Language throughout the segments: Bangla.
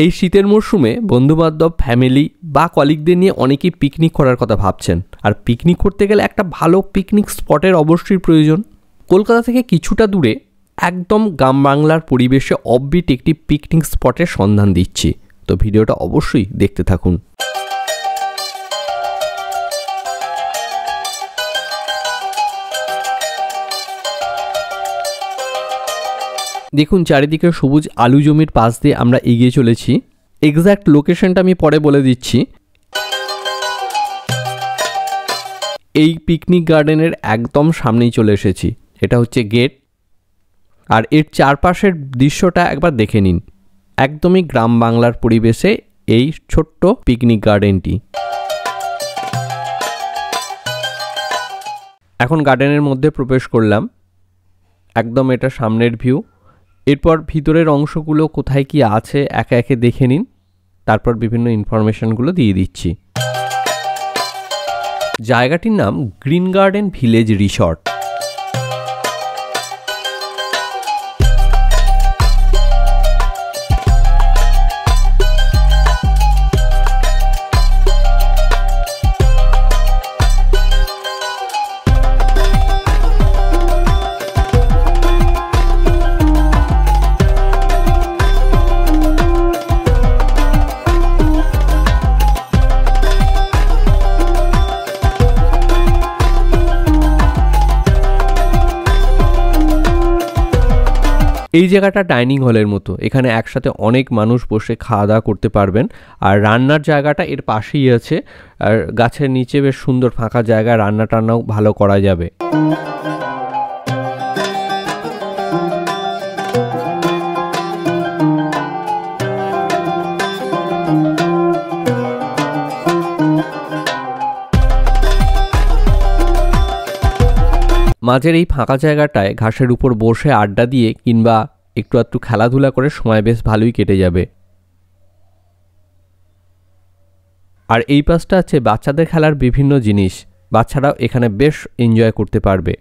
এই শীতের মরশুমে বন্ধুবান্ধব, ফ্যামিলি বা কলিগদের নিয়ে অনেকেই পিকনিক করার কথা ভাবছেন। আর পিকনিক করতে গেলে একটা ভালো পিকনিক স্পটের অবশ্যই প্রয়োজন। কলকাতা থেকে কিছুটা দূরে একদম গ্রাম বাংলার পরিবেশে অফবিট একটি পিকনিক স্পটের সন্ধান দিচ্ছি, তো ভিডিওটা অবশ্যই দেখতে থাকুন। দেখুন, চারিদিকে সবুজ আলু জমির পাশ দিয়ে আমরা এগিয়ে চলেছি। এক্স্যাক্ট লোকেশনটা আমি পরে বলে দিচ্ছি। এই পিকনিক গার্ডেনের একদম সামনেই চলে এসেছি। এটা হচ্ছে গেট, আর এর চারপাশের দৃশ্যটা একবার দেখে নিন। একদমই গ্রাম বাংলার পরিবেশে এই ছোট্ট পিকনিক গার্ডেনটি। এখন গার্ডেনের মধ্যে প্রবেশ করলাম। একদম এটা সামনের ভিউ। এরপর ভিতরের অংশগুলো কোথায় কি আছে একে একে দেখে নিন, তারপর বিভিন্ন ইনফরমেশনগুলো দিয়ে দিচ্ছি। জায়গাটির নাম গ্রিন গার্ডেন ভিলেজ রিসর্ট। এই জায়গাটা ডাইনিং হলের মতো, এখানে একসাথে অনেক মানুষ বসে খাওয়া দাওয়া করতে পারবেন। আর রান্নার জায়গাটা এর পাশেই আছে, আর গাছের নিচে বেশ সুন্দর ফাঁকা জায়গা, রান্না টান্নাও ভালো করা যাবে। মাঝের এই ফাঁকা জায়গাটায় ঘাসের উপর বসে আড্ডা দিয়ে কিংবা একটু খেলাধুলা করে সময় বেশ ভালোই কেটে যাবে। আর এই পাশটা আছে বাচ্চাদের খেলার বিভিন্ন জিনিস, বাচ্চারাও এখানে বেশ এনজয় করতে পারবে।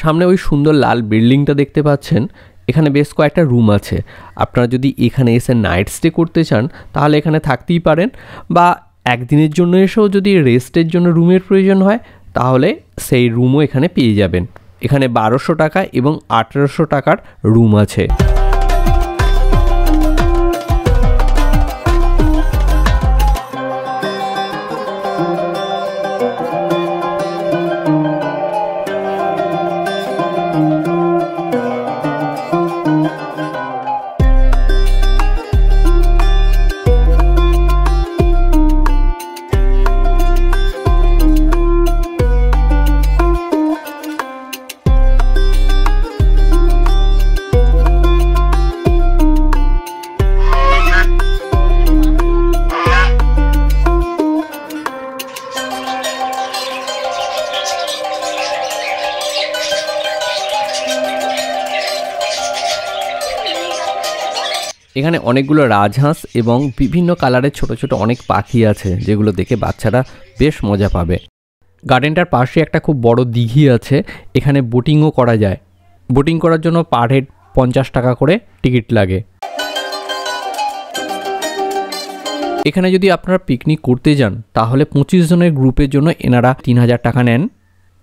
সামনে ওই সুন্দর লাল বিল্ডিংটা দেখতে পাচ্ছেন, এখানে বেশ কয়েকটা রুম আছে। আপনারা যদি এখানে এসে নাইট স্টে করতে চান তাহলে এখানে থাকতেই পারেন, বা একদিনের জন্য এসেও যদি রেস্টের জন্য রুমের প্রয়োজন হয় তাহলে সেই রুমও এখানে পেয়ে যাবেন। এখানে 1200 টাকা এবং 1800 টাকার রুম আছে। এখানে অনেকগুলো রাজহাঁস এবং বিভিন্ন কালারের ছোট ছোট অনেক পাখি আছে, যেগুলো দেখে বাচ্চারা বেশ মজা পাবে। গার্ডেনটার পাশে একটা খুব বড় দিঘি আছে, এখানে বোটিংও করা যায়। বোটিং করার জন্য পার হেড 50 টাকা করে টিকিট লাগে। এখানে যদি আপনারা পিকনিক করতে যান তাহলে 25 জনের গ্রুপের জন্য এনারা 3000 টাকা নেন।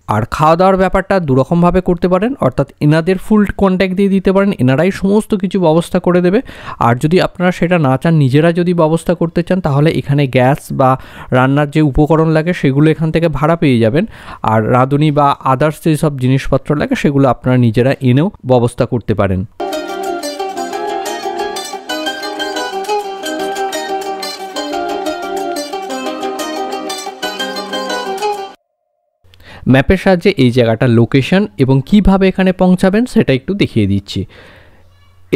আর খাওয়া দাওয়ার ব্যাপারটা দুরকমভাবে করতে পারেন, অর্থাৎ এনাদের ফুল কন্ট্যাক্ট দিয়ে দিতে পারেন, এনারাই সমস্ত কিছু ব্যবস্থা করে দেবে। আর যদি আপনারা সেটা না চান, নিজেরা যদি ব্যবস্থা করতে চান, তাহলে এখানে গ্যাস বা রান্নার যে উপকরণ লাগে সেগুলো এখান থেকে ভাড়া পেয়ে যাবেন। আর রাঁধুনি বা আদার্স যেসব জিনিসপত্র লাগে সেগুলো আপনারা নিজেরা এনেও ব্যবস্থা করতে পারেন। ম্যাপের সাহায্যে এই জায়গাটার লোকেশন এবং কিভাবে এখানে পৌঁছাবেন সেটা একটু দেখিয়ে দিচ্ছি।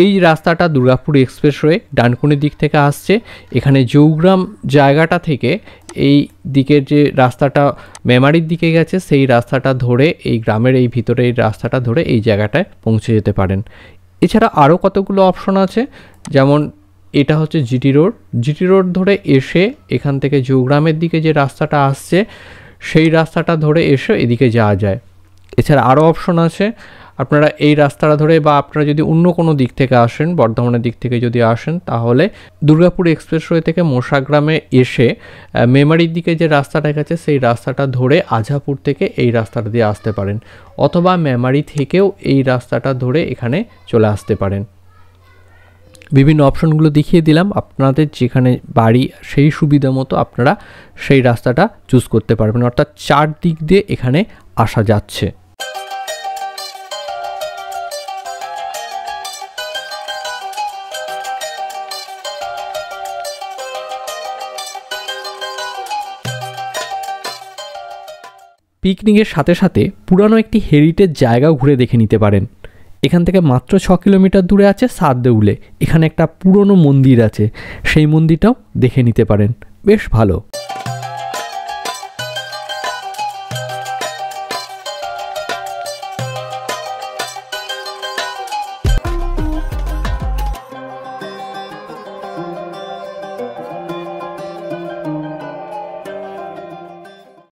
এই রাস্তাটা দুর্গাপুর এক্সপ্রেসওয়ে ডানকুনির দিক থেকে আসছে। এখানে জৌগ্রাম জায়গাটা থেকে এই দিকের যে রাস্তাটা মেমারির দিকে গেছে সেই রাস্তাটা ধরে এই গ্রামের এই ভিতরে এই রাস্তাটা ধরে এই জায়গাটায় পৌঁছে যেতে পারেন। এছাড়া আরও কতগুলো অপশন আছে, যেমন এটা হচ্ছে জিটি রোড। জিটি রোড ধরে এসে এখান থেকে জৌগ্রামের দিকে যে রাস্তাটা আসছে সেই রাস্তাটা ধরে এসে এদিকে যাওয়া যায়। এছাড়া আরও অপশন আছে, আপনারা এই রাস্তাটা ধরে বা আপনারা যদি অন্য কোনো দিক থেকে আসেন, বর্ধমানের দিক থেকে যদি আসেন, তাহলে দুর্গাপুর এক্সপ্রেসওয়ে থেকে মোশাগ্রামে এসে মেমারির দিকে যে রাস্তাটা গেছে সেই রাস্তাটা ধরে আজাপুর থেকে এই রাস্তাটা দিয়ে আসতে পারেন, অথবা মেমারি থেকেও এই রাস্তাটা ধরে এখানে চলে আসতে পারেন। বিভিন্ন অপশনগুলো দেখিয়ে দিলাম, আপনাদের যেখানে বাড়ি সেই সুবিধা মতো আপনারা সেই রাস্তাটা চুজ করতে পারবেন, অর্থাৎ 4 দিক দিয়ে এখানে আসা যাচ্ছে। পিকনিকের সাথে সাথে পুরানো একটি হেরিটেজ জায়গাও ঘুরে দেখে নিতে পারেন। এখান থেকে মাত্র 6 কিলোমিটার দূরে আছে সাতদেউলে, এখানে একটা পুরনো মন্দির আছে, সেই মন্দিরটাও দেখে নিতে পারেন, বেশ ভালো।